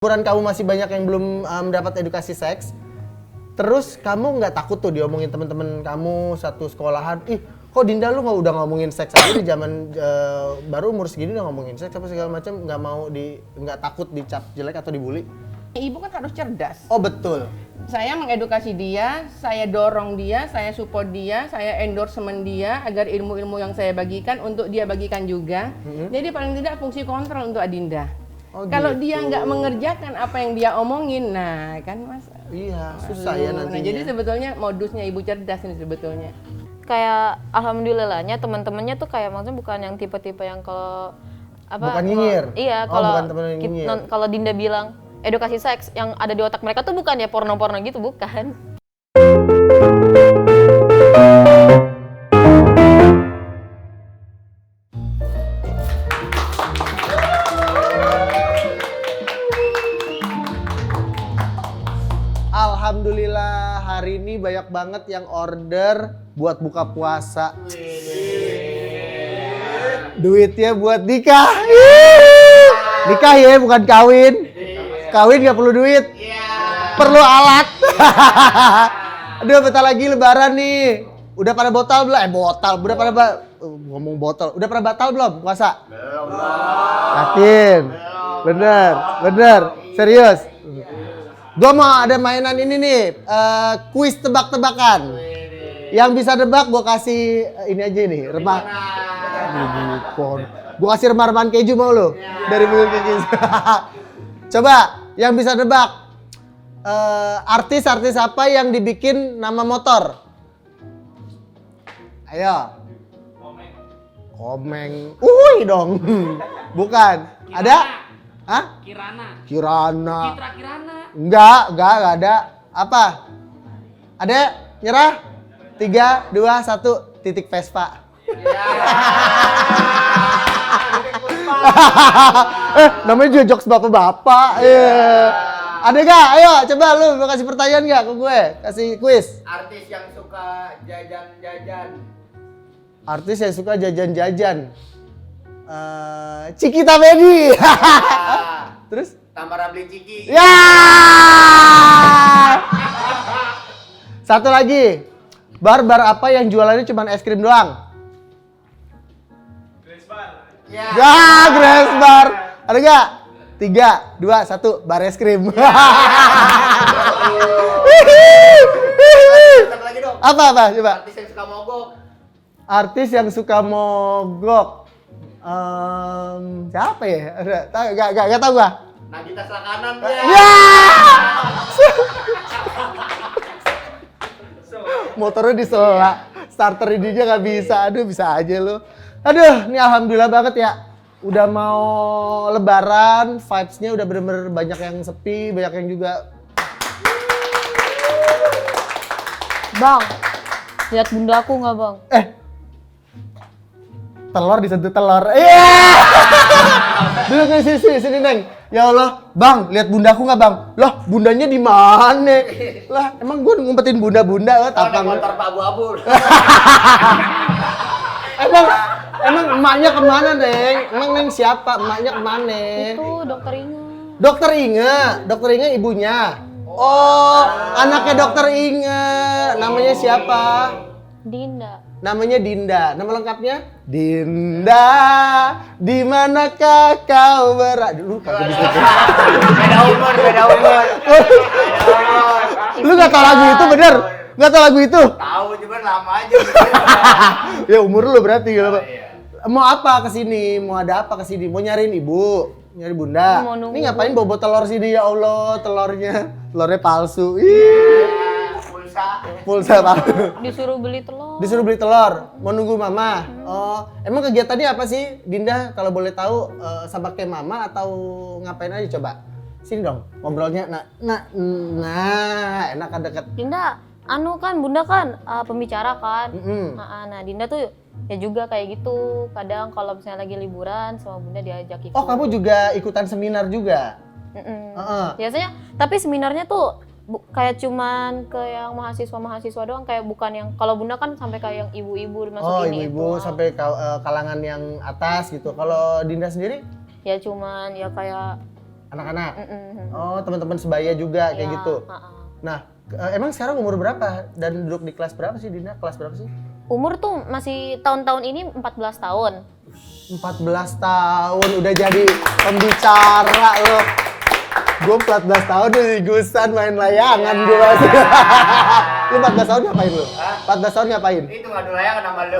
Umuran kamu masih banyak yang belum mendapat edukasi seks, terus kamu nggak takut tuh diomongin teman-teman kamu satu sekolahan, ih kok Dinda lu udah ngomongin seks aja di zaman baru umur segini udah ngomongin seks apa segala macam, nggak takut dicap jelek atau dibully? Ibu kan harus cerdas. Oh betul. Saya mengedukasi dia, saya dorong dia, saya support dia, saya endorsement dia agar ilmu-ilmu yang saya bagikan untuk dia bagikan juga. Jadi paling tidak fungsi kontrol untuk Adinda. Oh, kalau gitu. dia nggak mengerjakan apa yang dia omongin, nah kan mas. Iya, susah ya nantinya. Nah, jadi sebetulnya modusnya ibu cerdas ini sebetulnya. Kayak alhamdulillahnya teman-temannya tuh kayak maksudnya bukan yang tipe-tipe yang kalau apa Bukan nyinyir? Iya, Oh, kalau bukan temen yang nyinyir. kalau Dinda bilang edukasi seks yang ada di otak mereka tuh bukan ya porno-porno gitu, bukan. Alhamdulillah hari ini banyak banget yang order buat buka puasa. Duitnya buat nikah. Nikah ya, bukan kawin. Kawin nggak perlu duit. Perlu alat. Aduh, bentar lagi lebaran nih. Udah pada botol belum? Udah pada ngomong botol. Udah pada batal belum puasa? Belum. Yakin? Bener. Serius? Gua mau ada mainan ini nih, kuis tebak-tebakan. Yang bisa nebak gua kasih ini aja nih, remah. Gua kasih remah-remahan keju mau lo? Dari Bulu Keju. Coba, yang bisa nebak. Artis-artis apa yang dibikin nama motor? Ayo. Komeng. Dong. Bukan. Ada? Hah? Kirana. Citra Kirana. Enggak ada. Apa? Ada? Nyerah? 3, 2, 1, titik Vespa. Namanya juga jokes bapak-bapak. Ada gak? Ayo coba lu kasih pertanyaan gak ke gue? Kasih kuis. Artis yang suka jajan-jajan. Artis yang suka jajan-jajan. Cikita Medi. Terus? Tamara beli ciki. Ya. Satu lagi. Bar apa yang jualannya cuma es krim doang? Grace Bar. Ya, Grace Bar. Ada gak? 3, 2, 1, bar es krim. Satu lagi dong. Apa coba? Artis yang suka mogok. Artis yang suka mogok. Siapa ya? Gak tau gua. Nagita Slakanan Ya. ya. Motornya disela. Starter ininya gak bisa. Aduh, bisa aja lu. Aduh, ini alhamdulillah banget ya. Udah mau lebaran, vibes-nya udah bener-bener banyak yang sepi, banyak yang juga. Bang, lihat bundaku nggak bang? Telur disentuh telur. Iya. Dulu ke sini Neng. Ya Allah, Bang, lihat bundaku nggak Bang? Loh, bundanya di mana? Lah, emang gue ngumpetin bunda-bunda Ada motor Pak Abu-abu. Emang emaknya kemana, Neng? Emang Neng siapa? Emaknya kemana? Itu dokter Inge. Dokter Inge ibunya. Oh, anaknya dokter Inge. Namanya siapa? Dinda. Namanya Dinda. Nama lengkapnya? Dinda, di manakah kau berada? Dulu kagak bisa. Beda umur. Lu nggak tahu lagu itu bener? Nggak tahu lagu itu? Tahu cuman lama aja. Ya umur lu berarti gitu. Iya. Mau apa kesini? Mau ada apa kesini? Mau nyariin ibu? Nyari bunda? Mau nunggu. Ini ngapain bawa telur sini ya Allah? Telurnya palsu. Ih. Pulsa palsu. Disuruh beli telur. Disuruh beli telur, mau nunggu mama. Oh, emang kegiatannya apa sih, Dinda? Kalau boleh tahu, sama kayak mama atau ngapain aja coba? Sini dong, ngobrolnya. Nah, enak kan deket. Dinda, bunda kan pembicara kan. Mm-mm. Nah, Dinda tuh ya juga kayak gitu. Kadang kalau misalnya lagi liburan sama bunda diajak ikut. Oh, kamu juga ikutan seminar juga? Biasanya, tapi seminarnya tuh kayak cuman ke yang mahasiswa doang, kayak bukan yang kalau bunda kan sampai kayak yang ibu-ibu dimasukin ibu-ibu sampai kalangan yang atas gitu. Kalau Dinda sendiri? Ya cuman ya kayak Anak-anak. Mm-mm. Oh, teman-teman sebaya juga kayak Iya, gitu. ha-ha. Nah, emang sekarang umur berapa dan duduk di kelas berapa sih Dinda? Kelas berapa sih? Umur tuh masih tahun-tahun ini 14 tahun. 14 tahun udah jadi pembicara loh. Gue 14 tahun udah di Gusan main layangan gue masih. Lu 14 tahun ngapain lu? 14 tahun ngapain? Itu ngadu layangan sama lu.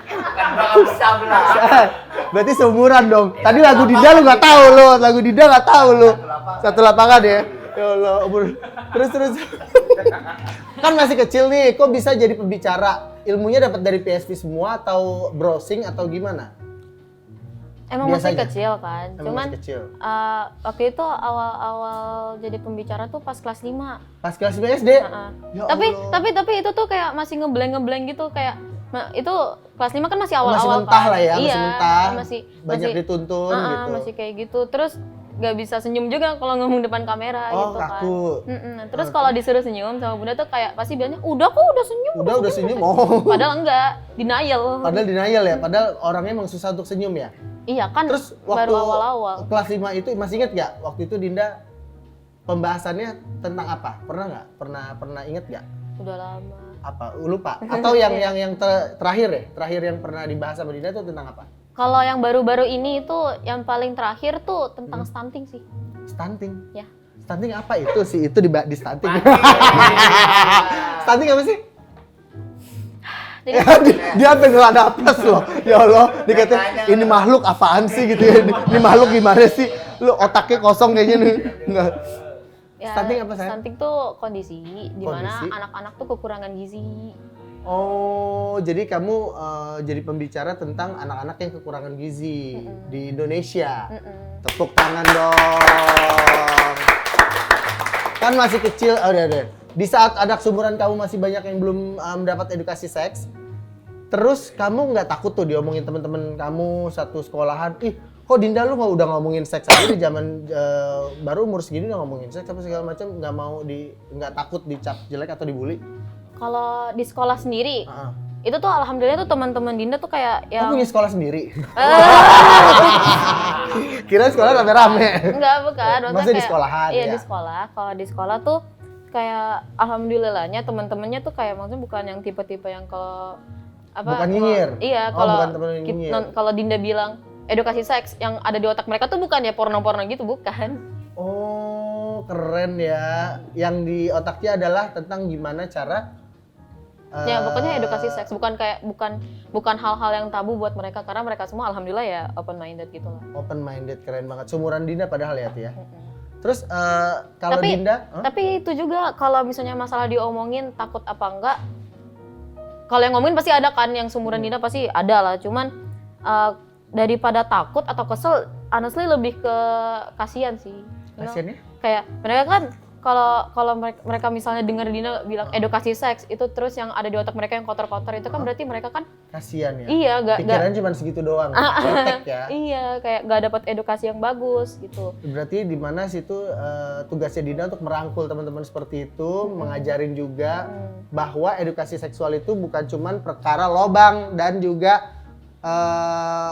Kan bakal bisa belah. Berarti seumuran dong. Tadi lagu Dinda lu nggak tahu lu, lagu Dinda nggak tahu lu. Satu lapangan ya. Ya Allah, umur. Terus. Kan masih kecil nih, kok bisa jadi pembicara? Ilmunya dapat dari PSV semua atau browsing atau gimana? Emang masih Biasanya? kecil kan, Emang cuman masih kecil. waktu itu awal-awal jadi pembicara tuh pas kelas 5. Pas kelas 5 SD. Heeh. Ya Tapi Allah. tapi itu tuh kayak masih ngeblank gitu kayak itu kelas 5 kan masih Masih awal-awal mentah kan. lah ya, masih Iya, mentah. masih Banyak dituntun gitu. masih kayak gitu. Terus nggak bisa senyum juga kalau ngomong depan kamera Oh, gitu kaku. kan. Terus kalau disuruh senyum sama bunda tuh kayak pasti bilangnya udah kok udah senyum. Udah senyum. Oh. Padahal enggak, denial. Padahal denial ya, padahal orangnya emang susah untuk senyum ya. Iya kan Terus waktu baru awal-awal. kelas 5 itu masih inget nggak? Waktu itu Dinda pembahasannya tentang apa? Pernah nggak? Pernah inget nggak? Udah lama. Apa? Lupa. Atau yang terakhir ya? Terakhir yang pernah dibahas sama Dinda itu tentang apa? Kalau yang baru-baru ini itu yang paling terakhir tuh tentang stunting sih. Stunting. Ya. Stunting apa itu sih? Itu di stunting. Stunting apa sih? Jadi Dia sampai nggak napas loh. Ya Allah, dikatain ini makhluk apaan sih gitu ya. Ini makhluk gimana sih? Lu otaknya kosong kayaknya nih. Enggak. ya, Stunting apa, sayang? stunting tuh kondisi di mana Kondisi? anak-anak tuh kekurangan gizi. Oh, jadi kamu jadi pembicara tentang anak-anak yang kekurangan gizi di Indonesia. Tepuk tangan dong. Kan masih kecil, udah. Di saat anak seumuran kamu masih banyak yang belum mendapat edukasi seks, terus kamu nggak takut tuh diomongin teman-teman kamu satu sekolahan, ih kok Dinda lu udah ngomongin seks aja di zaman baru umur segini udah ngomongin seks apa segala macam, nggak takut dicap jelek atau dibully? Kalau di sekolah sendiri, Heeh. itu tuh alhamdulillah tuh teman-teman Dinda tuh kayak Kamu yang punya sekolah sendiri? Kira sekolah rame-rame. enggak bukan, Maksudnya di sekolahan, Iya ya? di sekolah. Kalau di sekolah tuh kayak alhamdulillahnya teman-temannya tuh kayak maksudnya bukan yang tipe-tipe yang kalau apa Bukan nyinyir? Iya, Oh, kalau bukan temen yang nyinyir. kalau Dinda bilang edukasi seks yang ada di otak mereka tuh bukan ya porno-porno gitu, bukan. Oh, keren ya. Yang di otaknya adalah tentang gimana cara Ya pokoknya edukasi seks bukan hal-hal yang tabu buat mereka karena mereka semua alhamdulillah ya open minded gitu lah. open minded, keren banget. Seumuran Dinda padahal ya, Ti ya. Terus kalau Tapi- Dinda, Tapi itu juga kalau misalnya masalah diomongin takut apa enggak, kalau yang ngomongin pasti ada kan, yang seumuran Dinda pasti ada lah. Cuman daripada takut atau kesel, honestly lebih ke kasihan sih. You know? kasiannya? Kayak mereka kan kalau mereka misalnya dengar Dina bilang edukasi seks itu terus yang ada di otak mereka yang kotor-kotor itu kan berarti mereka kan Kasian ya. iya gak Pikirannya cuma segitu doang. Cetek ya. iya kayak gak dapat edukasi yang bagus gitu. Berarti di mana situ tugasnya Dinda untuk merangkul teman-teman seperti itu, mengajarin juga bahwa edukasi seksual itu bukan cuman perkara lobang dan juga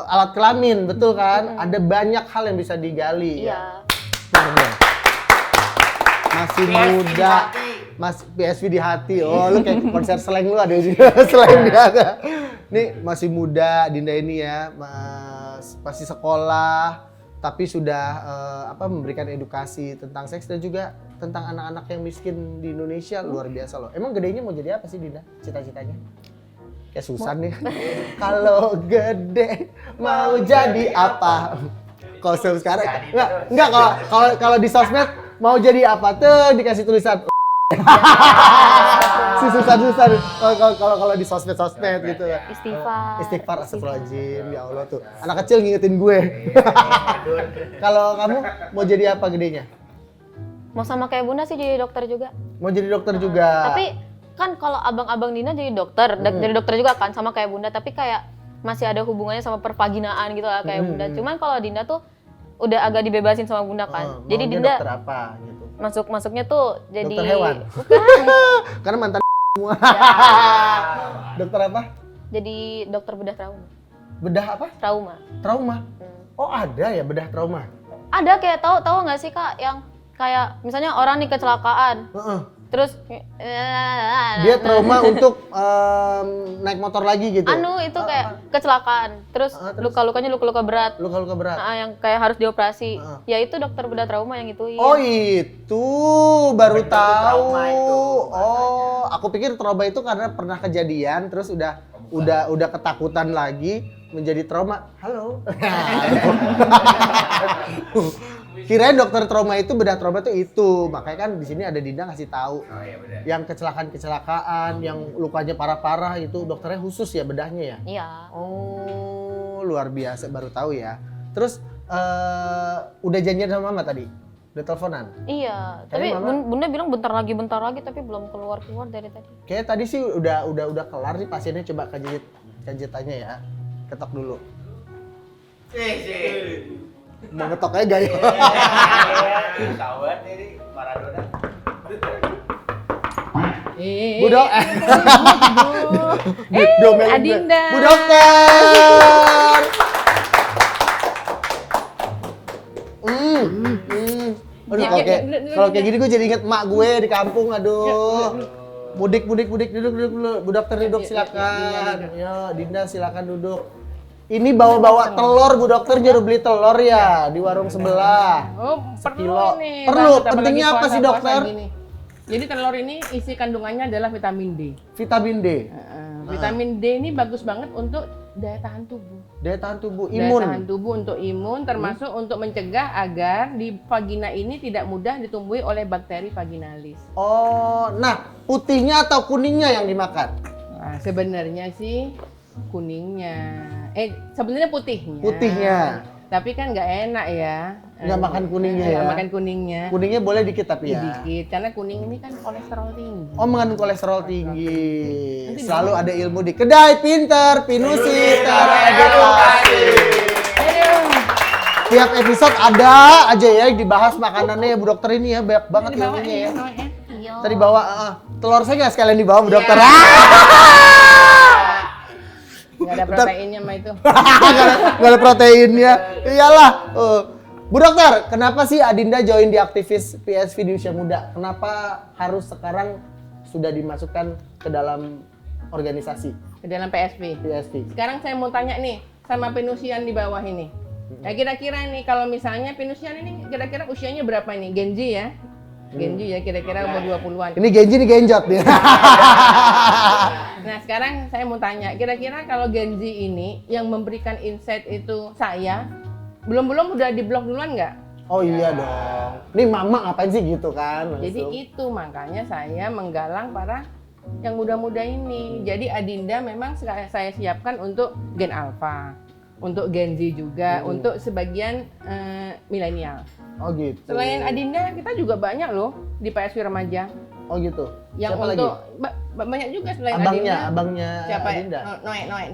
alat kelamin, betul kan? Ada banyak hal yang bisa digali ya. Iya. Masih PSV di muda, hati. Mas PSV di hati. Oh, lu kayak konser slang lu ada di slang dia ada. Nih masih muda Dinda ini ya, masih sekolah tapi sudah memberikan edukasi tentang seks dan juga tentang anak-anak yang miskin di Indonesia, luar biasa loh. Emang gedenya mau jadi apa sih Dinda? Cita-citanya? Kayak Susan nih. Kalau gede mau jadi apa? Kalau sekarang enggak kalau di sosmed mau jadi apa tuh dikasih tulisan si Susan kalau di sosmed gitu ya. Istighfar astagfirullahaladzim, ya Allah tuh anak kecil ngingetin gue. Kalau kamu mau jadi apa gedenya? Mau sama kayak Bunda sih jadi dokter juga. Mau jadi dokter juga. Tapi kan kalau abang-abang Dina jadi dokter, jadi dokter juga kan sama kayak Bunda, tapi kayak masih ada hubungannya sama pervaginaan gitu lah kayak Bunda. Cuman kalau Dinda tuh udah agak dibebasin sama Bunda kan. Jadi maunya Dinda dokter apa gitu? masuknya tuh jadi Dokter hewan. Bukan. Karena mantan semua. Dokter apa? Jadi dokter bedah trauma. Bedah apa? Trauma. Trauma. Oh ada ya bedah trauma? Ada kayak tahu nggak sih Kak yang kayak misalnya orang nih kecelakaan. Heeh. Terus Dia trauma untuk naik motor lagi gitu? itu kayak kecelakaan. Terus terus? luka-lukanya luka-luka berat. Luka-luka berat? Yang kayak harus dioperasi. Ya itu dokter bedah trauma yang itu. Oh itu, baru tahu. trauma itu. Oh, aku pikir trauma itu karena pernah kejadian, terus udah ketakutan lagi menjadi trauma. Halo. Kirain dokter trauma itu bedah trauma itu. Makanya kan di sini ada Dinda ngasih tahu. Oh iya benar. Yang kecelakaan, yang lukanya parah-parah itu dokternya khusus ya bedahnya ya? Iya. Oh, luar biasa, baru tahu ya. Terus udah janjian sama Mama tadi? Udah teleponan? Iya, Tapi tapi Mama- Bunda bilang bentar lagi tapi belum keluar dari tadi. Kayaknya tadi sih udah kelar nih pasiennya, coba kajitannya ya. Ketok dulu. Sih. Mau ngetok aja gak ya? Kawan ini Maradona. Bu Dok. Domelin gue. Adinda. Bu Dokter. Aduh, kalau kayak gini gue jadi inget emak gue di kampung, aduh. Mudik duduk dulu. Bu Dokter duduk silakan. Ya, Dinda silakan duduk. Ini bawa telur Bu Dokter, jadi beli telur ya di warung sebelah. Oh, Sekilo. perlu nih. Perlu. Apalagi Pentingnya apa sih, puasa-puasa Dokter? gini. Jadi telur ini isi kandungannya adalah vitamin D. Vitamin D, Vitamin D ini bagus banget untuk daya tahan tubuh. daya tahan tubuh, Daya imun. tahan tubuh untuk imun, termasuk untuk mencegah agar di vagina ini tidak mudah ditumbuhi oleh bakteri vaginalis. Oh, nah putihnya atau kuningnya yang dimakan? Nah, sebenarnya sih kuningnya. Sebenarnya putihnya. Putihnya. Tapi kan nggak enak ya. Nggak makan kuningnya ya? Nggak makan kuningnya. Kuningnya boleh dikit tapi ya. Dikit, karena kuning ini kan kolesterol tinggi. Oh, mengandung kolesterol tinggi. Selalu ada ilmu di kedai pinter, pinusi teredukasi. Tiap episode ada aja ya yang dibahas makanannya ya Bu Dokter ini ya, banyak banget ilmunya ya. Iya. Tadi bawa telur saya nggak sekalian dibawa Bu Dokter. Nggak ada proteinnya mah itu. Nggak ada proteinnya. Iyalah. Bu Dokter, kenapa sih Adinda join di aktivis PSV di usia muda? Kenapa harus sekarang sudah dimasukkan ke dalam organisasi Ke dalam PSV. PSV? Sekarang saya mau tanya nih sama penusian di bawah ini. Ya kira-kira nih kalau misalnya penusian ini kira-kira usianya berapa nih? Genji ya? Genji ya kira-kira umur 20-an. Ini Genji nih genjot nih. Nah sekarang saya mau tanya, kira-kira kalau Genji ini yang memberikan insight itu saya, belum udah diblok duluan nggak? Oh iya dong. Nih mama ngapain sih gitu kan? Langsung. Jadi itu makanya saya menggalang para yang muda-muda ini. Jadi Adinda memang saya siapkan untuk Gen Alpha, untuk Gen Z juga, untuk sebagian milenial. Oh gitu. Selain Adinda, kita juga banyak loh di PSV Remaja. Oh gitu. Yang Siapa untuk lagi? banyak juga selain Abangnya Adinda. Siapa? Adinda. Noe.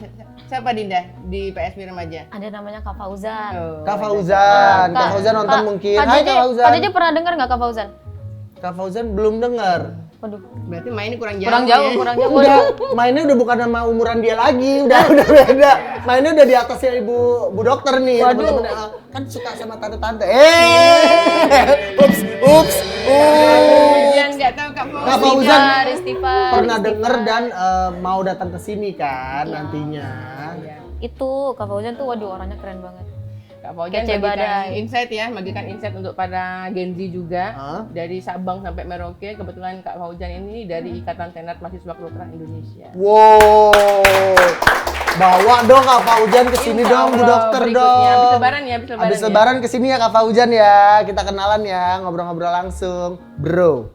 Siapa Dinda di PSV Remaja? Ada namanya Kak Fauzan. Kak Fauzan. Kak Fauzan nonton mungkin. Hai Kak Fauzan. Kak Jeje pernah dengar nggak Kak Fauzan? Kak Fauzan belum dengar. Waduh. Berarti mainnya kurang jauh. Kurang jauh, ya? kurang jauh. Udah, mainnya udah bukan sama umuran dia lagi, udah beda. Mainnya udah di atasnya Bu Dokter nih. Waduh. Temen-temen. Kan suka sama tante-tante. Ups. Jangan nggak tahu Kak Kak Fauzan. Fauzan Ristifa. pernah denger dan mau datang ke sini kan nantinya. Itu Kak Fauzan tuh waduh orangnya keren banget. Kak Fauzan Kece bagikan badai. insight ya, bagikan insight untuk para Gen Z juga. Hah? Dari Sabang sampai Merauke, kebetulan Kak Fauzan ini dari Ikatan Senat Mahasiswa Kedokteran Indonesia. Wow. Bawa dong Kak Fauzan ke sini Insya dong Bu Allah, Dokter berikutnya. dong. Habis lebaran ya, habis lebaran. Habis lebaran ke sini ya Kak Fauzan ya. Kita kenalan ya, ngobrol-ngobrol langsung. Bro.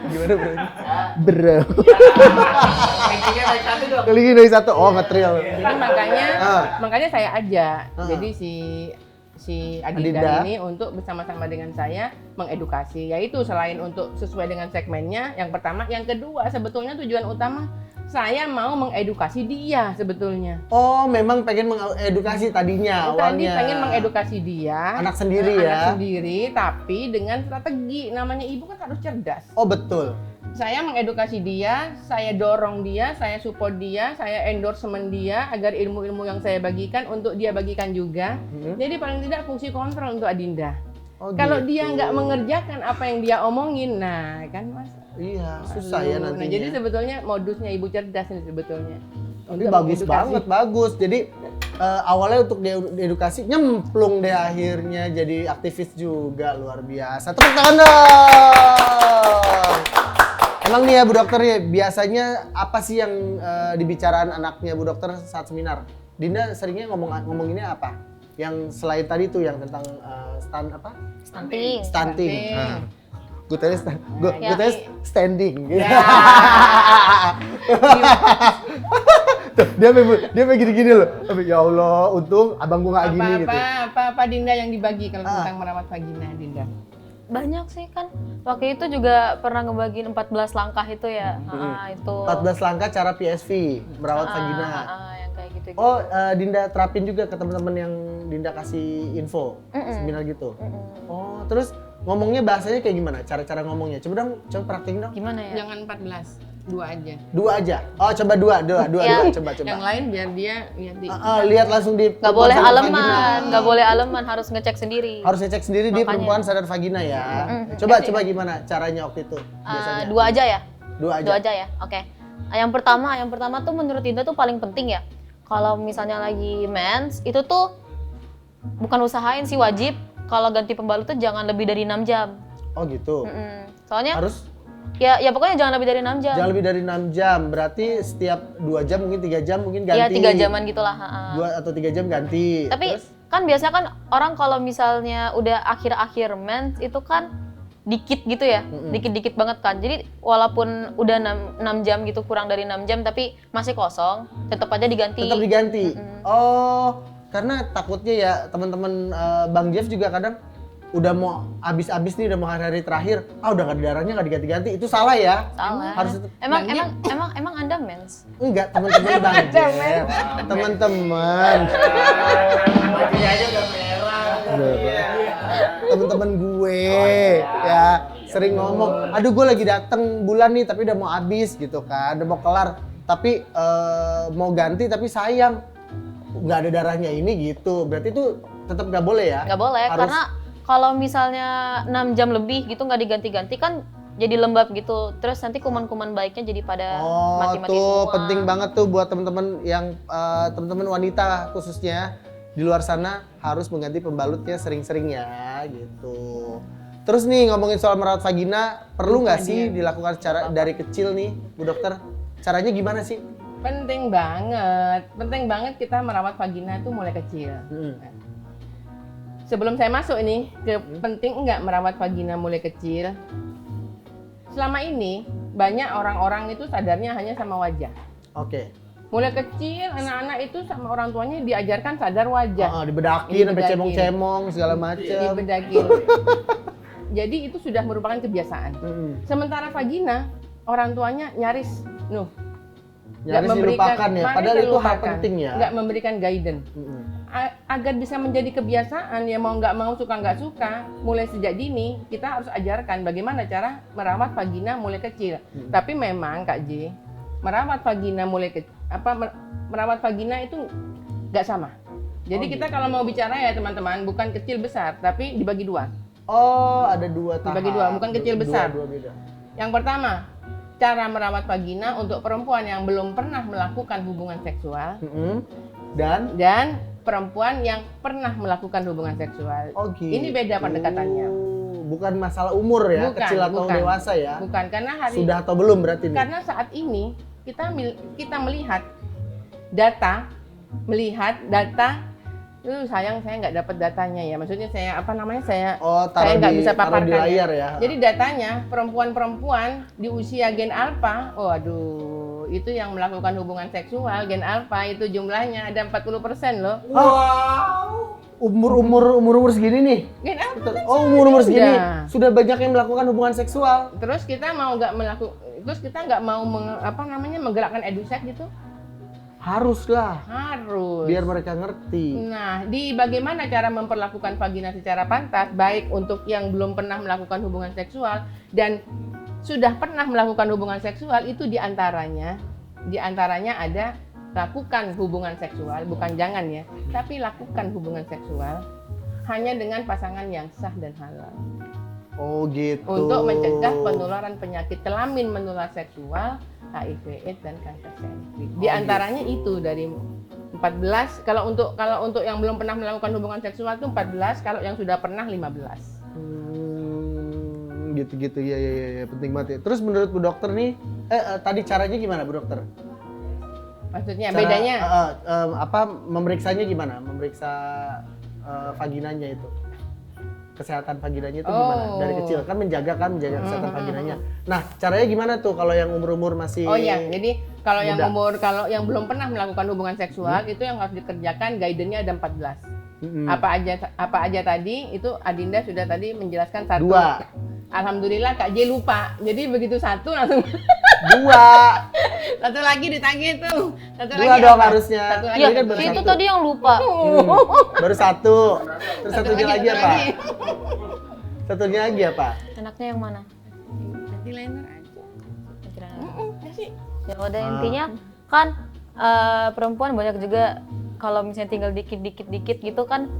Gimana bro? Bro. Rankingnya baik satu dong. Kelingi dari satu. Oh, ngetril. Jadi makanya saya ajak. Jadi si Adinda ini untuk bersama-sama dengan saya mengedukasi, yaitu selain untuk sesuai dengan segmennya yang pertama, yang kedua sebetulnya tujuan utama saya mau mengedukasi dia sebetulnya. Oh, memang pengen mengedukasi tadinya Tadi awalnya. pengen mengedukasi dia, Anak sendiri ya? anak sendiri, tapi dengan strategi. Namanya ibu kan harus cerdas. Oh, betul. Saya mengedukasi dia, saya dorong dia, saya support dia, saya endorsement dia agar ilmu-ilmu yang saya bagikan untuk dia bagikan juga. Jadi paling tidak fungsi kontrol untuk Adinda. Oh, Kalau gitu. dia nggak mengerjakan apa yang dia omongin, nah kan Mas. Iya, susah ya Aduh, nantinya. Nah, jadi sebetulnya modusnya ibu cerdas ini sebetulnya. Tapi Untuk bagus mengedukasi. banget, bagus. Jadi awalnya untuk diedukasi nyemplung deh akhirnya jadi aktivis juga, luar biasa. Tepuk tangan dong. Emang nih ya Bu Dokter ya, biasanya apa sih yang dibicarakan anaknya Bu Dokter saat seminar? Dinda seringnya ngomonginnya apa? Yang selain tadi tuh yang tentang Stunting. stunting. Stunting. Gue tadi Ya. standing. Ya. Tuh, dia pengen gini-gini loh. Tapi ya Allah, untung abang gua nggak gini gitu. Apa Dinda yang dibagi kalau tentang merawat vagina Dinda? Banyak sih kan. Waktu itu juga pernah ngebagiin 14 langkah itu ya. Itu. 14 langkah cara PSV merawat vagina. Yang kayak gitu. Oh, Dinda terapin juga ke teman-teman yang Dinda kasih info seminar gitu. Oh, terus ngomongnya bahasanya kayak gimana? Cara-cara ngomongnya. Coba praktekin dong. Gimana ya? Jangan 14, 2 aja. 2 aja. Oh, coba 2, Ya. coba. Yang lain biar dia lihat di Lihat langsung di Nggak boleh perempuan sadar aleman, vagina. nggak boleh aleman, harus ngecek sendiri. Harus ngecek sendiri di Makanya. perempuan sadar vagina ya. Coba gimana caranya waktu itu biasanya? 2 aja ya? 2 aja. 2 aja ya, oke. Yang pertama tuh menurut Dinda tuh paling penting ya. Kalau misalnya lagi mens, itu tuh bukan usahain sih, wajib. Kalau ganti pembalut tuh jangan lebih dari 6 jam. Oh gitu. Soalnya Harus ya pokoknya jangan lebih dari 6 jam. jangan lebih dari 6 jam. Berarti setiap 2 jam mungkin 3 jam mungkin ganti. Iya 3 jaman gitulah. 2 atau 3 jam ganti. Tapi Terus? kan biasanya kan orang kalau misalnya udah akhir-akhir mens itu kan dikit gitu ya, dikit-dikit banget kan. Jadi walaupun udah 6 jam gitu, kurang dari 6 jam tapi masih kosong, tetap aja diganti. Tetap diganti. Oh, karena takutnya ya teman-teman Bang Jeff juga kadang udah mau habis-habis nih, udah mau hari-hari terakhir, udah nggak ada darahnya, nggak diganti-ganti, itu salah ya? Salah. Harus tetap. Emang Anda mens? Enggak, teman-teman Bang Jeff, teman-teman, Bajunya aja udah merah. teman-teman gue ya sering ngomong, aduh gue lagi dateng bulan nih tapi udah mau habis gitu kan, udah mau kelar, tapi mau ganti tapi sayang nggak ada darahnya ini gitu, berarti itu tetap nggak boleh ya? Nggak boleh, Harus- karena kalau misalnya 6 jam lebih gitu nggak diganti-ganti kan jadi lembab gitu. Terus nanti kuman-kuman baiknya jadi pada mati-mati tuh semua. penting banget tuh buat teman-teman yang teman-teman wanita khususnya di luar sana harus mengganti pembalutnya sering-sering ya gitu. Terus nih ngomongin soal merawat vagina, perlu nggak sih dilakukan secara dari kecil nih, Bu Dokter? Caranya gimana sih? penting banget kita merawat vagina itu mulai kecil. Sebelum saya masuk ini ke penting enggak merawat vagina mulai kecil. Selama ini banyak orang-orang itu sadarnya hanya sama wajah. Oke. Mulai kecil anak-anak itu sama orang tuanya diajarkan sadar wajah. Dibedakin sampai Dibedakin. cemong-cemong segala macem. Dibedakin. Jadi itu sudah merupakan kebiasaan. Sementara vagina orang tuanya nyaris Nyaris dilupakan ya, padahal itu hal penting ya. Nggak memberikan guidance. Agar bisa menjadi kebiasaan, ya mau nggak mau, suka nggak suka, mulai sejak dini kita harus ajarkan bagaimana cara merawat vagina mulai kecil. Tapi memang Kak J, merawat vagina merawat vagina itu nggak sama. Jadi kita kalau mau bicara ya teman-teman, bukan kecil besar, tapi dibagi 2. Oh, ada 2 tahap. Dibagi 2, bukan kecil besar. Dua beda. Yang pertama, cara merawat vagina untuk perempuan yang belum pernah melakukan hubungan seksual dan perempuan yang pernah melakukan hubungan seksual. Oh, gitu. Ini beda pendekatannya. Bukan masalah umur ya, Bukan, kecil atau bukan. dewasa ya. Bukan, karena Sudah atau belum berarti nih? karena saat ini kita melihat data, sayang saya nggak dapat datanya ya. Maksudnya saya saya taruh nggak di- bisa taruh paparkan di layar ya. Jadi datanya perempuan-perempuan di usia gen alpha, itu yang melakukan hubungan seksual gen alpha itu jumlahnya ada 40% loh. Umur segini nih. Gen alpha. Oh, umur segini Sudah. sudah banyak yang melakukan hubungan seksual. Terus kita nggak mau menggerakkan edusek gitu? Haruslah, Harus. biar mereka ngerti. Nah, bagaimana cara memperlakukan vagina secara pantas, baik untuk yang belum pernah melakukan hubungan seksual dan sudah pernah melakukan hubungan seksual itu diantaranya ada lakukan hubungan seksual, bukan jangan ya, tapi lakukan hubungan seksual hanya dengan pasangan yang sah dan halal. Oh gitu. Untuk mencegah penularan penyakit kelamin menular seksual, HIV/AIDS dan kanker serviks. Di antaranya itu dari 14. Kalau untuk yang belum pernah melakukan hubungan seksual itu 14, kalau yang sudah pernah 15. Gitu-gitu ya, penting banget ya. Terus menurut Bu Dokter nih, tadi caranya gimana Bu Dokter? Maksudnya bedanya? Memeriksanya gimana? Memeriksa vaginanya itu. Kesehatan vaginanya itu gimana? Dari kecil kan menjaga kesehatan vaginanya. Nah, caranya gimana tuh kalau yang umur-umur masih Oh iya, jadi kalau muda? kalau yang belum pernah melakukan hubungan seksual itu yang harus dikerjakan guidance-nya ada 14. Apa aja tadi itu Adinda sudah tadi menjelaskan 1. 2. Alhamdulillah Kak J lupa. Jadi begitu 1 langsung 2. satu lagi ditagih tuh. Satu 2 lagi dong apa? harusnya. Satu lagi Ya, Ini kan baru itu 1. tadi yang lupa. Baru 1. Terus satunya lagi apa? Satunya lagi apa? Enaknya yang mana? Nanti liner aja. Kasih. Ya udah intinya kan perempuan banyak juga kalau misalnya tinggal dikit gitu kan,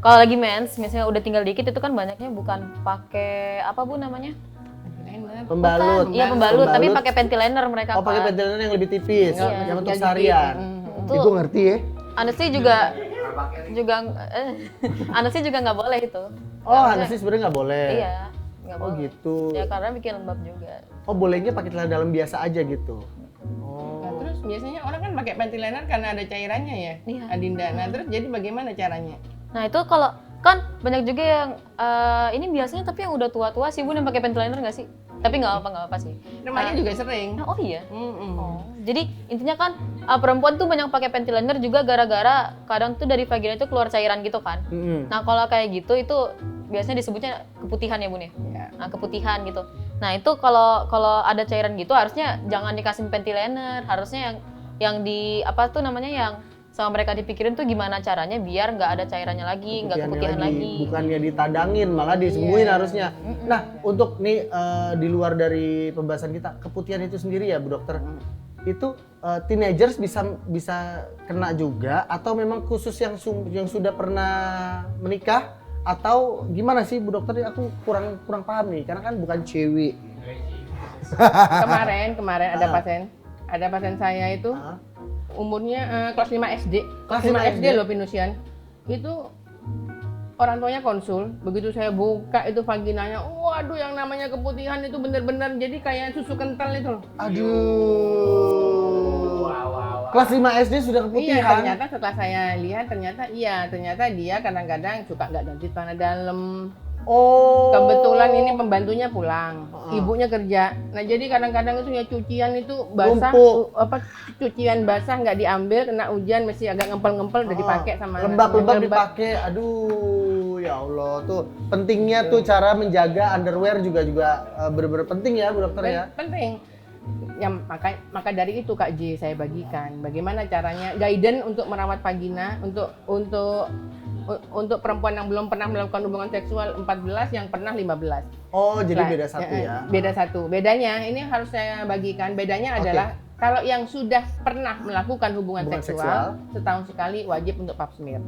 kalau lagi mens misalnya udah tinggal dikit itu kan banyaknya bukan pakai apa Bu namanya? Pembalut. Iya pembalut, tapi pakai panty liner mereka. Oh, pakai panty liner yang lebih tipis, yang untuk seharian. Itu Ibu ngerti ya? honestly juga honestly juga nggak boleh itu. Oh, anestesi sebenarnya nggak boleh. Iya, nggak Oh boleh. gitu. Ya karena bikin lembab juga. Oh, bolehnya pakai celana dalam biasa aja gitu. Nah, terus biasanya orang kan pakai panty liner karena ada cairannya ya, Iya. Adinda. Nah, terus jadi bagaimana caranya? Nah itu kalau kan banyak juga yang ini biasanya tapi yang udah tua-tua sih Bu yang pakai panty liner nggak sih? Tapi nggak apa sih. Remaja juga sering. Oh iya. Mm-mm. Oh, jadi intinya kan perempuan tuh banyak pakai panty liner juga gara-gara kadang tuh dari vagina itu keluar cairan gitu kan. Nah kalau kayak gitu itu biasanya disebutnya keputihan ya Bun ya. Ya. Nah keputihan gitu. Nah itu kalau ada cairan gitu harusnya jangan dikasih panty liner, harusnya yang di apa tuh namanya yang sama mereka dipikirin tuh gimana caranya biar nggak ada cairannya lagi, nggak keputihan lagi. Bukannya ditadangin, malah disembuhin harusnya. Nah, untuk nih di luar dari pembahasan kita, keputihan itu sendiri ya Bu Dokter, itu teenagers bisa kena juga atau memang khusus yang sudah pernah menikah atau gimana sih Bu Dokter? Aku kurang paham nih, karena kan bukan cewek. Kemarin ada pasien saya itu umurnya kelas 5 SD. Kelas 5 5 SD SD loh Pinusian. Itu orang tuanya konsul, begitu saya buka itu vaginanya, waduh yang namanya keputihan itu bener-bener jadi kayak susu kental itu loh. Aduh. Kelas 5 SD sudah Iya, keputihan. ternyata setelah saya lihat ternyata dia kadang-kadang suka nggak ganti celana dalam. Oh. Kebetulan ini pembantunya pulang, ibunya kerja. Nah jadi kadang-kadang itu ya cucian itu basah, cucian basah nggak diambil, kena hujan masih agak ngempel-ngempel udah dipakai sama lembab-lembab dipakai. Aduh, ya Allah tuh pentingnya tuh cara menjaga underwear juga benar-benar penting ya Bu Dokter ya. Penting. Ya maka dari itu Kak J saya bagikan bagaimana caranya guidance untuk merawat vagina untuk perempuan yang belum pernah melakukan hubungan seksual 14, yang pernah 15. Oh, jadi Nah, beda satu ya. Beda satu. Bedanya ini harus saya bagikan. Bedanya adalah kalau yang sudah pernah melakukan hubungan seksual setahun sekali wajib untuk pap smear.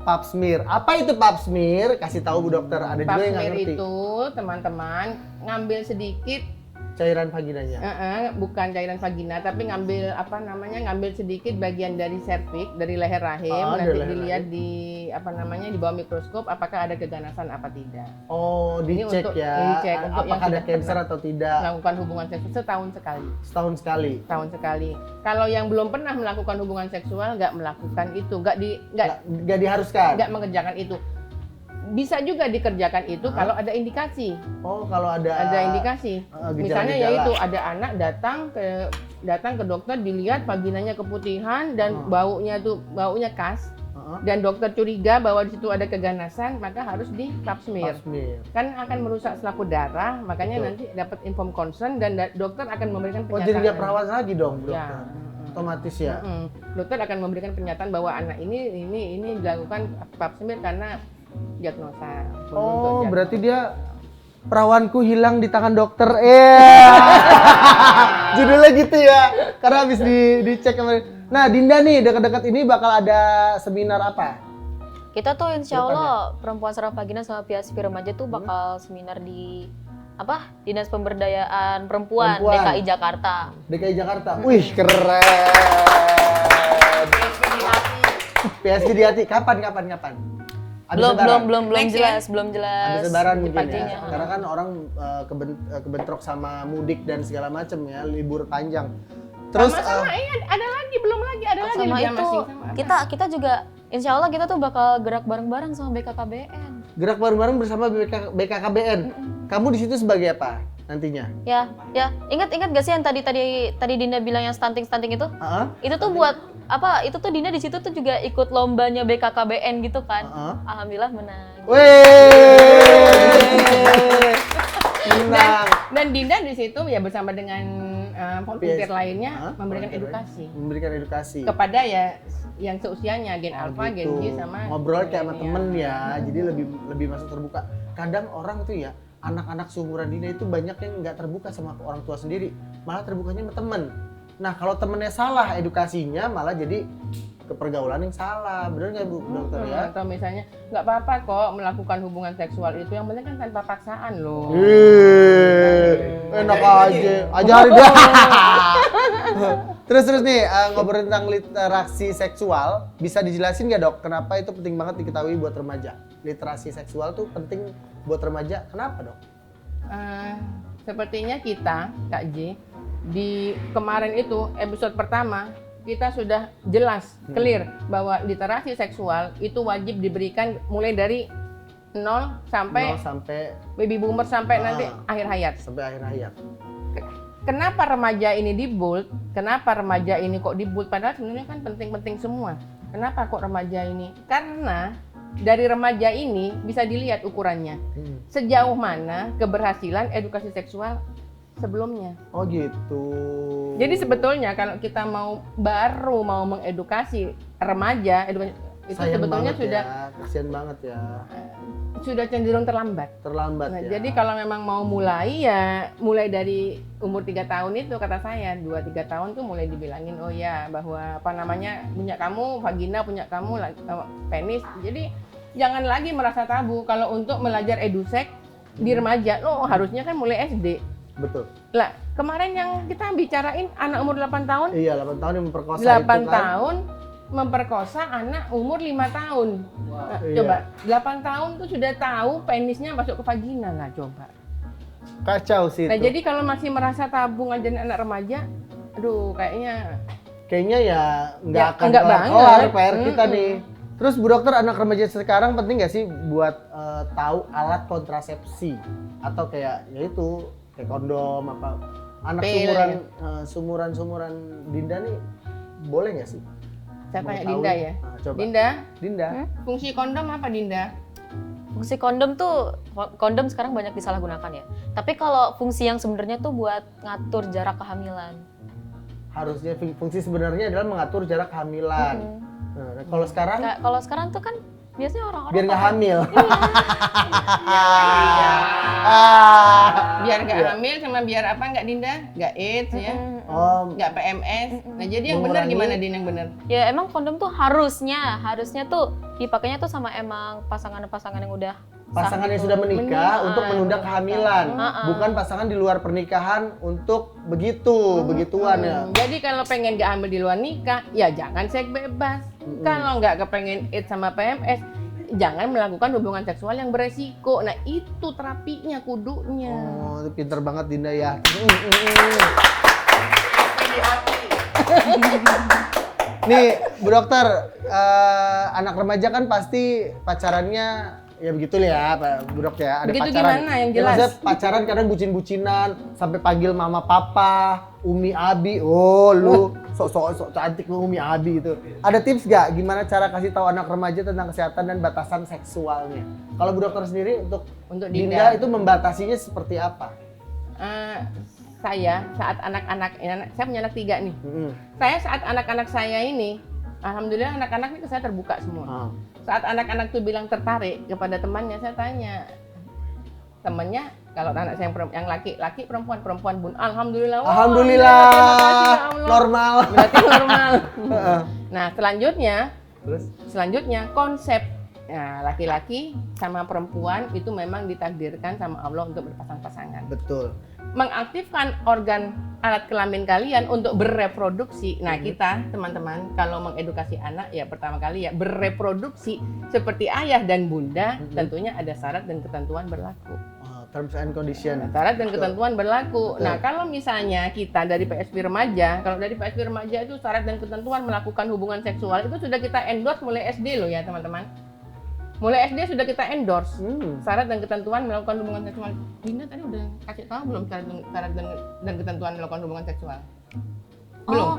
Pap smear. Apa itu pap smear? Kasih tahu Bu Dokter. Ada Pap juga yang nggak smear ngerti. itu teman-teman ngambil sedikit Cairan vaginanya. bukan cairan vagina tapi ngambil sedikit bagian dari serviks, dari leher rahim, nanti dilihat di di bawah mikroskop apakah ada keganasan apa tidak. Oh, dicek ya. Dicek untuk apakah ada cancer atau tidak. Melakukan hubungan seksual setahun sekali. Setahun sekali. Setahun sekali. Kalau yang belum pernah melakukan hubungan seksual nggak melakukan itu, nggak diharuskan. Nggak mengerjakan itu. Bisa juga dikerjakan itu kalau ada indikasi. Oh, kalau ada indikasi. Misalnya yaitu ada anak datang ke dokter dilihat vaginanya keputihan dan baunya khas. Dan dokter curiga bahwa di situ ada keganasan, maka harus di pap smear. Kan akan merusak selaput darah, makanya nanti dapat inform concern dan dokter akan memberikan pernyataan. Oh, jadi nggak perawat lagi dong, dokter. Ya. Otomatis ya. Dokter akan memberikan pernyataan bahwa anak ini dilakukan pap smear karena diagnosa. Oh, berarti dia Perawanku hilang di tangan dokter. Judulnya gitu ya. Karena habis dicek kemarin. Nah, Dinda nih dekat-dekat ini bakal ada seminar apa? Kita tuh insya Allah perempuan Serang Vagina sama PSV Remaja tuh bakal seminar di Dinas Pemberdayaan Perempuan DKI Jakarta. DKI Jakarta. Wih, keren. PSG di hati. Kapan? Abis Belum Next jelas, belum jelas. Habis lebaran mungkin pastinya. ya. Karena kan orang kebentrok sama mudik dan segala macam ya, libur panjang. Terus sama ada lagi, belum lagi, ada lagi Sama di itu Jamasing. kita juga insya Allah kita tuh bakal gerak bareng-bareng sama BKKBN. gerak bareng-bareng bersama BKKBN. Kamu di situ sebagai apa nantinya? Ya, ingat gak sih yang tadi Dinda bilang yang stunting itu? Itu tuh buat apa? Itu tuh Dinda di situ tuh juga ikut lombanya BKKBN gitu kan? Alhamdulillah menang. Menang. Dan Dinda di situ ya bersama dengan volunteer lainnya memberikan edukasi kepada ya yang seusianya Gen Alpha, Gen Y sama ngobrol kayak sama temen ya, jadi lebih masuk terbuka. Kadang orang tuh ya anak-anak seumuran Dinda itu banyak yang nggak terbuka sama orang tua sendiri, malah terbukanya sama temen. Nah kalau temennya salah edukasinya malah jadi kepergaulan yang salah, bener nggak Bu Dokter ya? Atau misalnya nggak apa-apa kok melakukan hubungan seksual itu, yang penting kan tanpa paksaan loh. Enak aja, ajarin dia. Terus nih ngobrol tentang literasi seksual, bisa dijelasin nggak Dok? Kenapa itu penting banget diketahui buat remaja? Literasi seksual tuh penting buat remaja, kenapa Dok? Sepertinya kita, Kak J, di kemarin itu episode pertama kita sudah jelas, clear bahwa literasi seksual itu wajib diberikan mulai dari 0 sampai baby boomer sampai nanti akhir hayat. Sampai akhir hayat. Kenapa remaja ini di-bold? Kenapa remaja ini kok di-bold? Padahal sebenarnya kan penting-penting semua. Kenapa kok remaja ini? Karena dari remaja ini bisa dilihat ukurannya. Sejauh mana keberhasilan edukasi seksual sebelumnya. Oh gitu. Jadi sebetulnya kalau kita baru mau mengedukasi remaja, itu sayang sebetulnya sudah kasian banget ya. Sudah cenderung terlambat. Nah, ya. Jadi kalau memang mau mulai ya mulai dari umur 3 tahun itu, kata saya 2-3 tahun tuh mulai dibilangin oh ya bahwa punya kamu vagina, punya kamu penis. Jadi jangan lagi merasa tabu kalau untuk belajar edusek di remaja. Harusnya kan mulai SD. Betul. Lah, kemarin yang kita bicarain anak umur 8 tahun. Iya, 8 tahun yang memperkosa 8 itu kan. tahun memperkosa anak umur 5 tahun. Nah, coba, 8 tahun tuh sudah tahu penisnya masuk ke vagina lah, coba. Kacau sih Nah, itu. jadi kalau masih merasa tabu ngajarin anak remaja, aduh kayaknya ya nggak akan enggak kelar banget. PR kita nih. Terus Bu Dokter, anak remaja sekarang penting nggak sih buat tahu alat kontrasepsi atau kayak yaitu kayak kondom apa anak sumuran Dinda nih boleh nggak sih? Saya tanya tahu? Dinda ya. Coba. Dinda. Fungsi kondom apa Dinda? Fungsi kondom sekarang banyak disalahgunakan ya. Tapi kalau fungsi yang sebenarnya tuh buat ngatur jarak kehamilan. Harusnya fungsi sebenarnya adalah mengatur jarak kehamilan. Nah, kalau sekarang tuh kan biasanya orang-orang biar nggak hamil. Biar nggak hamil sama biar apa nggak Dinda? Nggak AIDS ya? Nggak PMS. Nah jadi yang benar gimana Din yang benar? Ya emang kondom tuh harusnya tuh dipakainya tuh sama emang pasangan-pasangan yang udah pasangan yang sudah menikah untuk menunda kehamilan, bukan pasangan di luar pernikahan untuk begituan ya. Jadi kalau pengen nggak hamil di luar nikah, ya jangan seks bebas. Kalau nggak kepengen AIDS sama PMS, jangan melakukan hubungan seksual yang beresiko. Nah itu terapinya, kudunya. Oh, pinter banget Dinda ya. Nih Bu Dokter, anak remaja kan pasti pacarannya ya begitu ya Bu Dok ya, ada begitu pacaran. Gimana yang jelas? Ya, pacaran kadang bucin-bucinan sampai panggil mama papa, Umi Abi. Oh lu sok cantik lu Umi Abi itu. Ada tips gak gimana cara kasih tahu anak remaja tentang kesehatan dan batasan seksualnya? Kalau Bu Dokter sendiri untuk Dinda itu membatasinya seperti apa? Saya saat anak-anak, saya punya anak 3 nih. Saya saat anak-anak saya ini, alhamdulillah anak-anak ini saya terbuka semua. Saat anak-anak tuh bilang tertarik kepada temannya, saya tanya, temennya kalau anak saya yang laki-laki, perempuan bun. Alhamdulillah. Wah, Alhamdulillah. terima kasih, ya Allah. Normal. Berarti normal. Heeh. Nah, Terus selanjutnya konsep. Nah, laki-laki sama perempuan itu memang ditakdirkan sama Allah untuk berpasang-pasangan. betul. Mengaktifkan organ alat kelamin kalian untuk bereproduksi. Nah, kita teman-teman kalau mengedukasi anak ya pertama kali ya bereproduksi seperti ayah dan bunda, tentunya ada syarat dan ketentuan berlaku. Terms and condition. Syarat dan Betul. ketentuan berlaku. Betul. Nah, kalau misalnya kita dari PSP Remaja, kalau dari PSP Remaja itu syarat dan ketentuan melakukan hubungan seksual itu sudah kita endorse mulai SD loh ya, teman-teman. Mulai SD sudah kita endorse syarat dan ketentuan melakukan hubungan seksual. Dinda tadi udah kasih tahu belum syarat dan ketentuan melakukan hubungan seksual? Belum. Oh,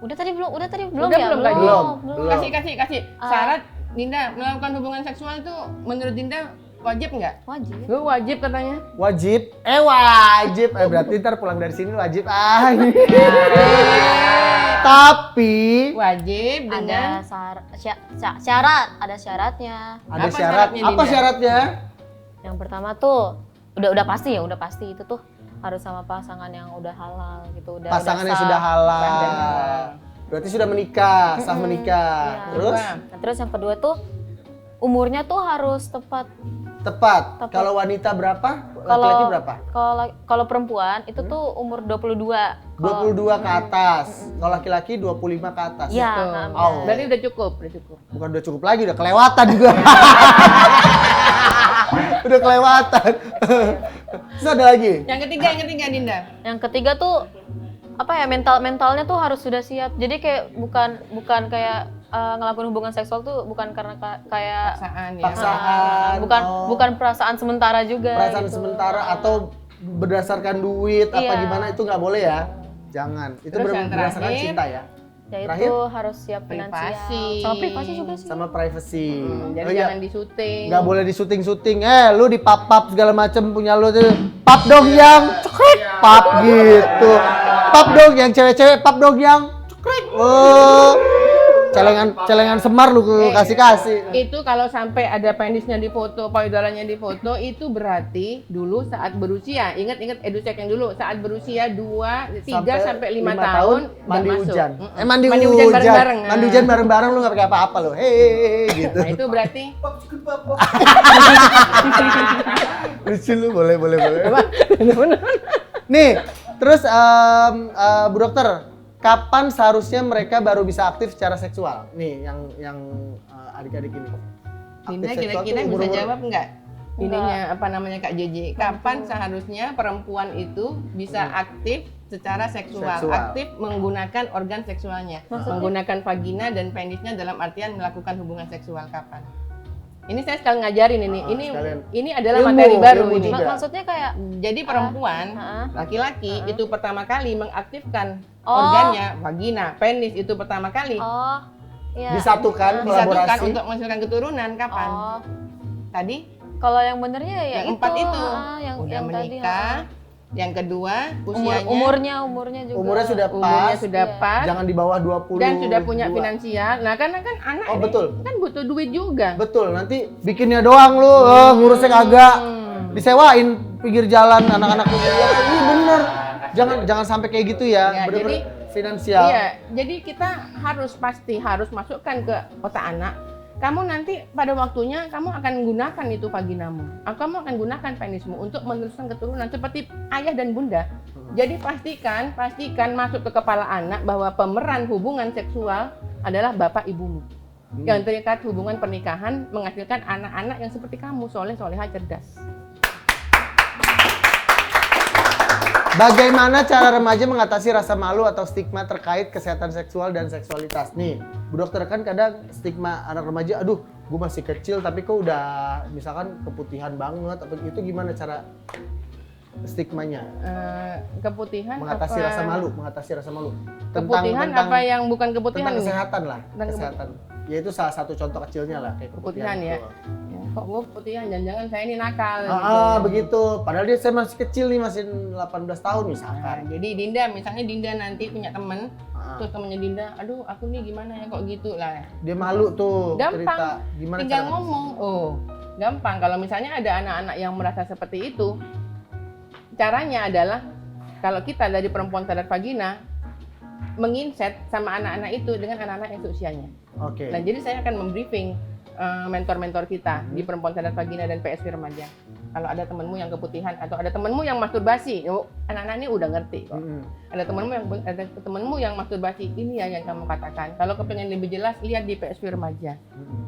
udah tadi belum Udah ya? belum, Kak? Belum. Kasih. Syarat Dinda melakukan hubungan seksual itu menurut Dinda wajib nggak? Wajib. Lu wajib katanya. Wajib. Wajib. Berarti ntar pulang dari sini wajib. Tapi Wajib Ada dengan syarat, ada syaratnya. ada Apa syarat. syaratnya, Apa Dinda? syaratnya? Yang pertama tuh udah pasti itu tuh harus sama pasangan yang udah halal gitu, udah Pasangan yang sah. sudah halal. Sah dan halal. Berarti sudah menikah, sah menikah. Iya. Terus Nah, terus yang kedua tuh umurnya tuh harus tepat. tepat. Tepat. Kalau wanita berapa? Laki-laki berapa? Kalau perempuan itu tuh umur 22. 22 ke atas. Kalau laki-laki 25 ke atas. Iya, Tuh. nah, Oh. Berarti udah cukup. Bukan udah cukup lagi, udah kelewatan juga. Udah kelewatan. Terus ada lagi? Yang ketiga Dinda. Yang ketiga tuh apa ya, mentalnya tuh harus sudah siap. Jadi kayak bukan kayak ngelakuin hubungan seksual tuh bukan karena kayak Paksaan ya. Paksaan. bukan perasaan sementara juga. Perasaan gitu. sementara atau berdasarkan duit apa Iya. gimana itu nggak boleh ya. Jangan. Itu Terus yang berdasarkan terakhir, cinta ya. Ya Terakhir? itu harus siap finansial. Privasi. Sama privasi juga sih. Sama privacy. Jadi Oh iya. jangan disuting. Nggak boleh di syuting. Lu di pap segala macem punya lu tuh. Pap dong yang cekrek. Pap gitu. Pap dong yang cewek-cewek. Pap dong yang cekrek. Oh. Celengan semar lu kasih. Itu kalau sampai ada penisnya di foto, payudalanya di foto, itu berarti dulu saat berusia, ingat edusek yang dulu, saat berusia 3 sampai 5 tahun mandi nggak masuk. hujan. Mandi Mandi hujan hujan bareng-bareng. Mandi hujan bareng-bareng lu nggak pakai apa-apa lu. Hei gitu. Nah, itu berarti Lucu lu, boleh. bener-bener. Nih, terus Bu Dokter, kapan seharusnya mereka baru bisa aktif secara seksual? Nih, yang adik-adik ini. Dinda Aktif seksual kira-kira tuh bisa umur-umur- jawab nggak? Ininya apa namanya Kak JJ? Kapan seharusnya perempuan itu bisa aktif secara seksual, aktif menggunakan organ seksualnya, menggunakan vagina dan penisnya dalam artian melakukan hubungan seksual kapan? Ini saya sekali ngajarin ini. sekalian. Ini adalah Ilmu, materi baru ilmu ini. juga. Maksudnya kayak Jadi perempuan, laki-laki itu pertama kali mengaktifkan organnya, vagina, penis itu pertama kali iya. disatukan, disatukan kolaborasi. untuk menghasilkan keturunan kapan? Oh, Tadi kalau yang benernya ya yang 4 itu yang udah yang menikah. Yang kedua tadi, usianya umurnya juga. Umurnya sudah umurnya pas, sudah Iya. pas jangan di bawah 20. dan sudah punya finansial. Nah, karena kan anak Oh, ini betul. kan butuh duit juga. Betul, nanti bikinnya doang lu, ngurusnya kagak. Disewain pinggir jalan anak-anak lu. Ini bener. Jangan sampai kayak gitu ya. Ya, Bener-bener jadi- finansial. Iya, jadi kita harus masukkan ke otak anak. Kamu nanti pada waktunya kamu akan gunakan itu vaginamu. Kamu akan gunakan penismu untuk meneruskan keturunan seperti ayah dan bunda. Jadi pastikan masuk ke kepala anak bahwa pemeran hubungan seksual adalah bapak ibumu. Yang terikat hubungan pernikahan menghasilkan anak-anak yang seperti kamu, soleh, soleha, cerdas. Bagaimana cara remaja mengatasi rasa malu atau stigma terkait kesehatan seksual dan seksualitas? Nih, Bu Dokter, kan kadang stigma anak remaja, aduh, gue masih kecil tapi kok udah misalkan keputihan banget, apa itu gimana cara stigmanya? Keputihan Mengatasi apa? rasa malu. Keputihan apa yang bukan keputihan tentang nih? kesehatan lah, Tentang kesehatan. Ya itu salah satu contoh kecilnya lah kayak Keputihan keputihan ya. itu. Ya, kok gue keputihan, jangan-jangan saya ini nakal gitu. Begitu. Padahal saya masih kecil nih, masih 18 tahun misalkan. Nah, jadi misalnya Dinda nanti punya temen, terus temennya Dinda, aduh aku nih gimana ya kok gitu lah. Dia malu tuh Gampang. cerita gimana Tinggal cara ngomong, Gampang. Kalau misalnya ada anak-anak yang merasa seperti itu, caranya adalah kalau kita dari perempuan sadar vagina menginset sama anak-anak itu dengan anak-anak yang seusianya. Oke. Nah, jadi saya akan membriefing mentor-mentor kita di perempuan sadar vagina dan PSV remaja. Kalau ada temenmu yang keputihan atau ada temenmu yang masturbasi, anak-anak ini udah ngerti kok. Ada temenmu yang masturbasi, ini ya yang kamu katakan. Kalau kepengen lebih jelas, lihat di PSV remaja.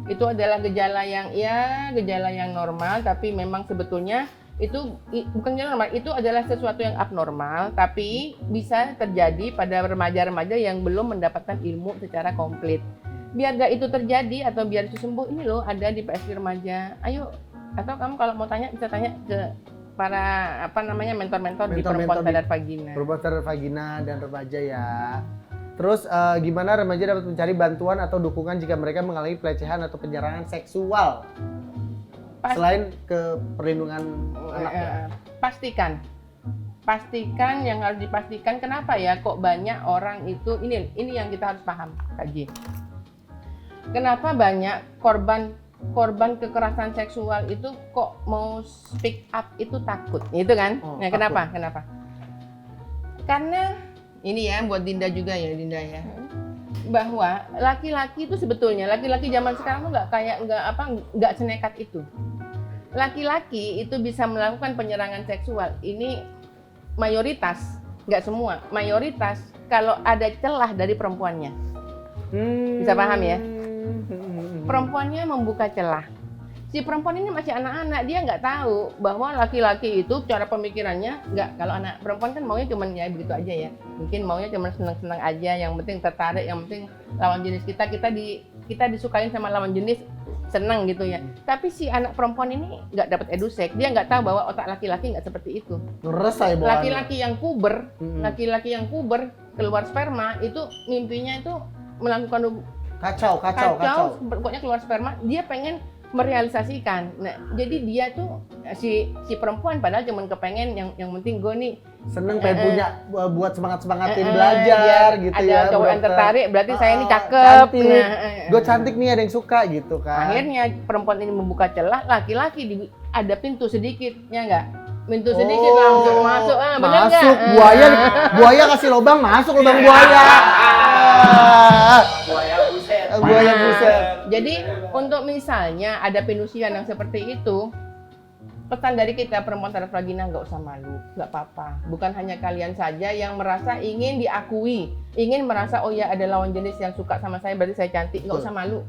Itu adalah gejala yang normal, tapi memang sebetulnya itu bukan gejala normal, itu adalah sesuatu yang abnormal, tapi bisa terjadi pada remaja-remaja yang belum mendapatkan ilmu secara komplit. Biar gak itu terjadi atau biar itu sembuh, ini loh ada di PSV remaja. Ayo, atau kamu kalau mau tanya bisa tanya ke para mentor-mentor di perempuan sadar vagina. Perempuan sadar vagina dan remaja ya. Terus gimana remaja dapat mencari bantuan atau dukungan jika mereka mengalami pelecehan atau penyerangan seksual? Selain ke perlindungan anak ya? Pastikan yang harus dipastikan, kenapa ya kok banyak orang itu, ini yang kita harus paham, Kak Ji. Kenapa banyak korban kekerasan seksual itu kok mau speak up itu takut, itu kan? Nah, kenapa? Karena ini ya buat Dinda juga ya, Dinda ya. Bahwa laki-laki itu sebetulnya laki-laki zaman sekarang tuh nggak senekat itu. Laki-laki itu bisa melakukan penyerangan seksual. Ini mayoritas, nggak semua, mayoritas kalau ada celah dari perempuannya. Bisa paham ya? Perempuannya membuka celah. Si perempuan ini masih anak-anak, dia nggak tahu bahwa laki-laki itu cara pemikirannya nggak. Kalau anak perempuan kan maunya cuma ya begitu aja ya. Mungkin maunya cuma senang-senang aja, yang penting tertarik, yang penting lawan jenis kita disukain sama lawan jenis, senang gitu ya. Tapi si anak perempuan ini nggak dapat edusek, dia nggak tahu bahwa otak laki-laki nggak seperti itu. Laki-laki yang puber keluar sperma itu mimpinya itu melakukan kacau. Pokoknya keluar sperma, dia pengen merealisasikan. Nah, jadi dia tuh si perempuan padahal cuma kepengen yang penting gue nih seneng pengen punya buat semangatin belajar gitu ya. Ada cowok yang tertarik, berarti saya ini cakep. Gue cantik nih, ada yang suka gitu kan. Akhirnya perempuan ini membuka celah, laki-laki ada pintu sedikit, ya enggak? Pintu sedikit langsung masuk. Benar enggak? Masuk buaya kasih lubang, masuk lubang buaya. Buaya buset. Jadi untuk misalnya ada penusian yang seperti itu, pesan dari kita perempuan sadar vagina nggak usah malu, nggak apa-apa. Bukan hanya kalian saja yang merasa ingin diakui, ingin merasa oh ya ada lawan jenis yang suka sama saya berarti saya cantik, nggak usah malu,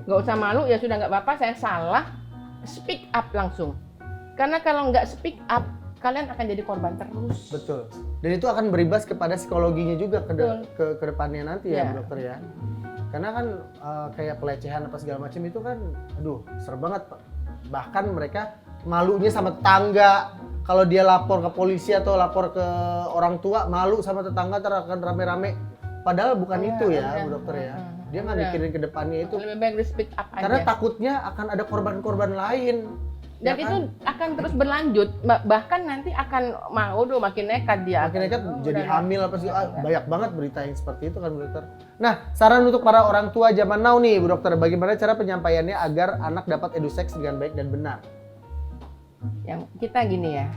nggak usah malu ya sudah nggak apa-apa saya salah, speak up langsung. Karena kalau nggak speak up kalian akan jadi korban terus. Betul. Dan itu akan berimbas kepada psikologinya juga ke depannya nanti ya, Bu Dokter ya. Karena kan kayak pelecehan apa segala macam itu kan, aduh serem banget. Bahkan mereka malunya sama tetangga. Kalau dia lapor ke polisi atau lapor ke orang tua, malu sama tetangga akan rame-rame. Padahal bukan itu ya, Bu Dokter ya. Dia nggak mikirin ke depannya itu. Lebih baik speak up aja. Karena takutnya akan ada korban-korban lain. Dan ya itu akan terus berlanjut, bahkan nanti akan makin nekat dia. Makin nekat jadi hamil apa sih? Banyak banget berita yang seperti itu kan, Bu Dokter. Nah, saran untuk para orang tua zaman now nih, Bu Dokter, bagaimana cara penyampaiannya agar anak dapat eduseks dengan baik dan benar? Yang kita gini ya,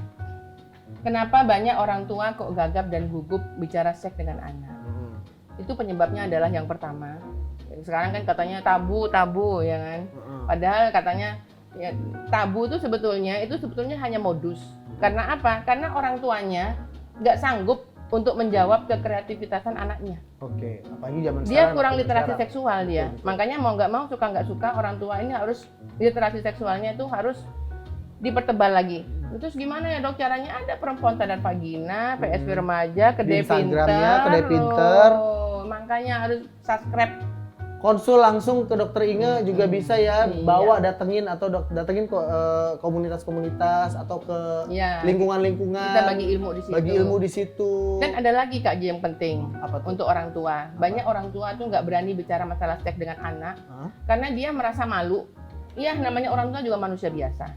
kenapa banyak orang tua kok gagap dan gugup bicara seks dengan anak? Itu penyebabnya adalah yang pertama, sekarang kan katanya tabu ya kan? Padahal katanya ya, tabu itu sebetulnya hanya modus. Karena apa? Karena orang tuanya nggak sanggup untuk menjawab kekreativitasan anaknya. Oke, apalagi zaman sekarang. Dia kurang literasi seksual dia. Makanya mau nggak mau, suka nggak suka, orang tua ini harus literasi seksualnya itu harus dipertebal lagi. Terus gimana ya dok caranya? Ada perempuan sadar vagina, PSV remaja, Kedai Pinter. Makanya harus subscribe. Konsul langsung ke Dokter Inge juga bisa ya, bawa datengin atau datengin ke komunitas-komunitas atau ke lingkungan-lingkungan. Kita bagi ilmu di situ. Dan ada lagi Kak Ji yang penting untuk orang tua. Banyak orang tua tuh nggak berani bicara masalah seks dengan anak karena dia merasa malu. Iya, namanya orang tua juga manusia biasa.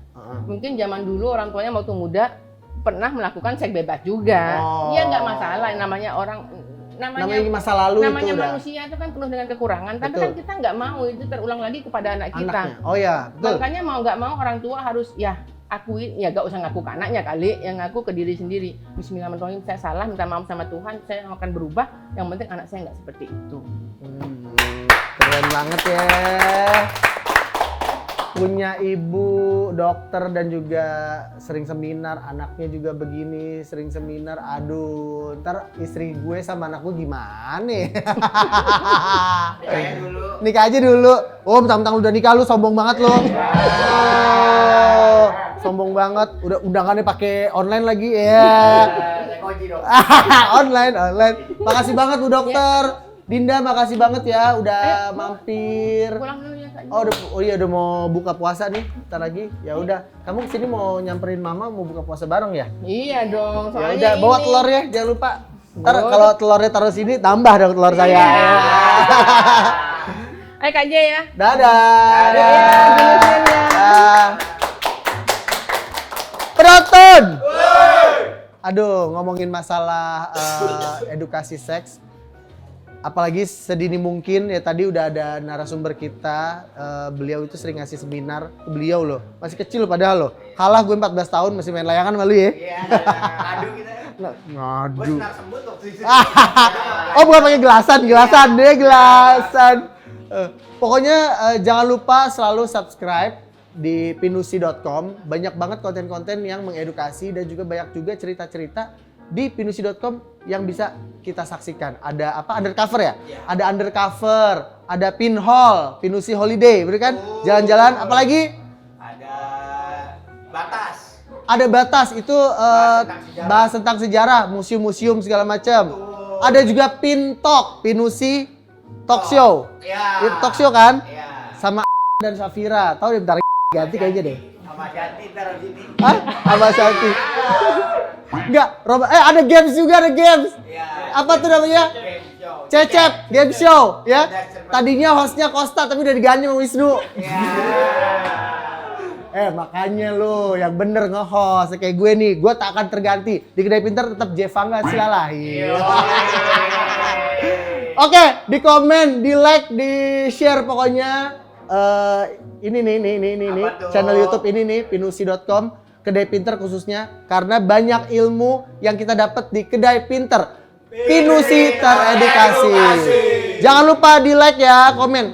Mungkin zaman dulu orang tuanya waktu muda pernah melakukan seks bebas juga. Iya nggak masalah, namanya orang namanya masa lalu namanya itu udah. manusia itu kan penuh dengan kekurangan, tapi Betul. kan kita nggak mau itu terulang lagi kepada anak kita. Anaknya. Oh ya, betul. Makanya mau nggak mau orang tua harus ya akuin, ya gak usah ngaku ke anaknya kali, yang ngaku ke diri sendiri. Bismillahirrahmanirrahim, saya salah, minta maaf sama Tuhan, saya akan berubah. Yang penting anak saya nggak seperti itu. Keren banget ya. Punya ibu dokter dan juga sering seminar, anaknya juga begini, sering seminar. Aduh, ntar istri gue sama anak gue gimana? Nikahnya dulu. Nikah aja dulu. Oh, mentang-mentang udah nikah lu sombong banget lo. Oh, sombong banget. Udah undangannya pakai online lagi ya. Saya koji dong. online. Makasih banget Bu Dokter. Dinda, makasih banget ya udah mampir. Pulang dulu ya Kak. Oh iya udah mau buka puasa nih, ntar lagi. Ya udah, kamu kesini mau nyamperin mama mau buka puasa bareng ya? Iya dong, Ya soalnya udah, bawa ini. telur ya, jangan lupa. Ntar Bawa. kalau telurnya taruh sini, tambah dong telur saya. Ayo Kak J ya. Dadah. Dadah. Dadah. Penonton. Aduh, ngomongin masalah edukasi seks. Apalagi sedini mungkin ya, tadi udah ada narasumber kita, beliau itu sering ngasih seminar. Beliau loh, masih kecil loh padahal loh. Kalah gue 14 tahun masih main layangan malu ya. Iya, ngadu kita. Gue Ngadu. senang sembut waktu itu. Oh bukan pakai gelasan deh gelasan. Pokoknya jangan lupa selalu subscribe di pinusi.com. Banyak banget konten-konten yang mengedukasi dan juga banyak juga cerita-cerita di pinusi.com yang bisa kita saksikan. Ada apa? Undercover ya? Ada undercover, ada pinhole, Pinusi Holiday, bener kan? Jalan-jalan, apalagi? Ada batas. Ada batas itu bahas tentang sejarah, museum-museum segala macam. Ada juga Pintalk, Pinusi Talk Show. Iya. Itu talk show kan? Iya. Sama dan Safira. Tahu deh bentar ganti kayaknya deh. Sama Shanti taruh sini. Hah? Sama Santi. Enggak, ada games juga, ada games. Iya. Apa tuh namanya? Game show. Cecep Game Show ya. Tadinya hostnya Kosta tapi udah diganti sama Wisnu. Iya. Makanya lo yang bener nge-host kayak gue nih, gue tak akan terganti. Di Kedai Pintar tetap Jevanga Silalahi. Oke, di komen, di like, di share pokoknya. Ini nih Apa tuh? channel YouTube ini nih pinusi.com, Kedai Pintar khususnya, karena banyak ilmu yang kita dapat di Kedai Pintar. Pinusi teredukasi. Jangan lupa di like ya, komen.